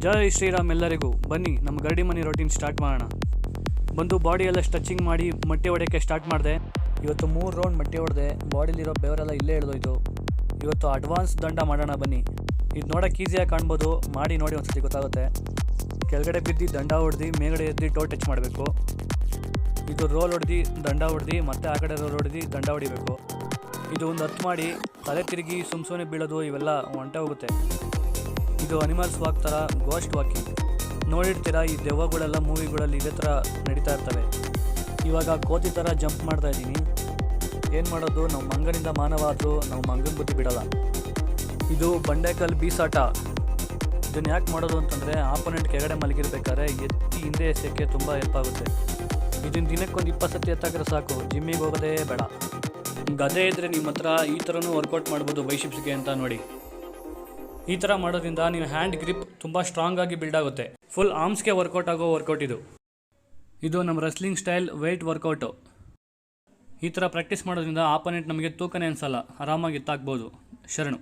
ಜೈ ಶ್ರೀರಾಮ್ ಎಲ್ಲರಿಗೂ. ಬನ್ನಿ ನಮ್ಮ ಗರಡಿ ಮನೆ ರೊಟೀನ್ ಸ್ಟಾರ್ಟ್ ಮಾಡೋಣ. ಬಂದು ಬಾಡಿ ಎಲ್ಲ ಸ್ಟ್ರೆಚಿಂಗ್ ಮಾಡಿ ಮೊಟ್ಟೆ ಹೊಡೆಯೋಕ್ಕೆ ಸ್ಟಾರ್ಟ್ ಮಾಡಿದೆ. ಇವತ್ತು 3 ರೌಂಡ್ ಮೊಟ್ಟೆ ಹೊಡೆದೆ. ಬಾಡಿಲಿರೋ ಬೆವರೆಲ್ಲ ಇಲ್ಲೇ ಇಳಿದೋಯ್ತು. ಇವತ್ತು ಅಡ್ವಾನ್ಸ್ ದಂಡ ಮಾಡೋಣ ಬನ್ನಿ. ಇದು ನೋಡೋಕೆ ಈಸಿಯಾಗಿ ಕಾಣ್ಬೋದು, ಮಾಡಿ ನೋಡಿ ಒಂದ್ಸತಿ ಗೊತ್ತಾಗುತ್ತೆ. ಕೆಳಗಡೆ ಬಿದ್ದು ದಂಡ ಹೊಡೆದು ಮೇಲ್ಗಡೆ ಎದ್ದು ಟೋ ಟಚ್ ಮಾಡಬೇಕು. ಇದು ರೋಲ್ ಹೊಡೆದು ದಂಡ ಹೊಡೆದು ಮತ್ತೆ ಆ ಕಡೆ ರೋಲ್ ಹೊಡೆದು ದಂಡ ಹೊಡಿಬೇಕು. ಇದು ಒಂದು 10 ಮಾಡಿ ತಲೆ ತಿರುಗಿ ಸುಮ್ಮನೆ ಬೀಳೋದು ಇವೆಲ್ಲ ಹೊಂಟೆ ಹೋಗುತ್ತೆ. ಇದು ಅನಿಮಲ್ಸ್ ವಾಕ್ ಥರ ಗೋಸ್ಟ್ ವಾಕಿಂಗ್. ನೋಡಿರ್ತೀರ ಈ ದೆವ್ವಗಳೆಲ್ಲ ಮೂವಿಗಳಲ್ಲಿ ಇದೇ ಥರ ನಡೀತಾ ಇರ್ತವೆ. ಇವಾಗ ಕೋತಿ ಥರ ಜಂಪ್ ಮಾಡ್ತಾ ಇದ್ದೀನಿ. ಏನು ಮಾಡೋದು, ನಾವು ಮಂಗನಿಂದ ಮಾನವ ಆದರೂ ನಾವು ಮಂಗನ ಬುದ್ಧಿ ಬಿಡೋಲ್ಲ. ಇದು ಬಂಡೆಕಲ್ ಬೀಸಾಟ. ಇದನ್ನು ಯಾಕೆ ಮಾಡೋದು ಅಂತಂದರೆ ಆಪೋನೆಂಟ್ ಕೆಳಗಡೆ ಮಲಗಿರ್ಬೇಕಾದ್ರೆ ಎತ್ತಿ ಹಿಂದೆ ಎಸೆಯೋಕ್ಕೆ ತುಂಬ ಹೆಲ್ಪ್ ಆಗುತ್ತೆ. ಇದನ್ನು ದಿನಕ್ಕೊಂದು 20 ಸತಿ ಎತ್ತಾಕಿದ್ರೆ ಸಾಕು, ಜಿಮ್ಮಿಗೆ ಹೋಗೋದೇ ಬೇಡ. ಗದೆ ಇದ್ದರೆ ನಿಮ್ಮ ಹತ್ರ ಈ ಥರನೂ ವರ್ಕೌಟ್ ಮಾಡ್ಬೋದು ಬೈಸಿಪ್ಸ್ಗೆ ಅಂತ ನೋಡಿ. ಈ ಥರ ಮಾಡೋದ್ರಿಂದ ನೀವು ಹ್ಯಾಂಡ್ ಗ್ರಿಪ್ ತುಂಬ ಸ್ಟ್ರಾಂಗ್ ಆಗಿ ಬಿಲ್ಡ್ ಆಗುತ್ತೆ. ಫುಲ್ ಆರ್ಮ್ಸ್ಗೆ ವರ್ಕೌಟ್ ಆಗೋ ವರ್ಕೌಟ್ ಇದು. ಇದು ನಮ್ಮ ರೆಸ್ಲಿಂಗ್ ಸ್ಟೈಲ್ ವೆಯ್ಟ್ ವರ್ಕೌಟು. ಈ ಥರ ಪ್ರಾಕ್ಟೀಸ್ ಮಾಡೋದ್ರಿಂದ ಆಪೋನೆಂಟ್ ನಮಗೆ ತೂಕನೇ ಅನಿಸಲ್ಲ, ಆರಾಮಾಗಿ ಎತ್ತಾಕ್ಬೋದು. ಶರಣು.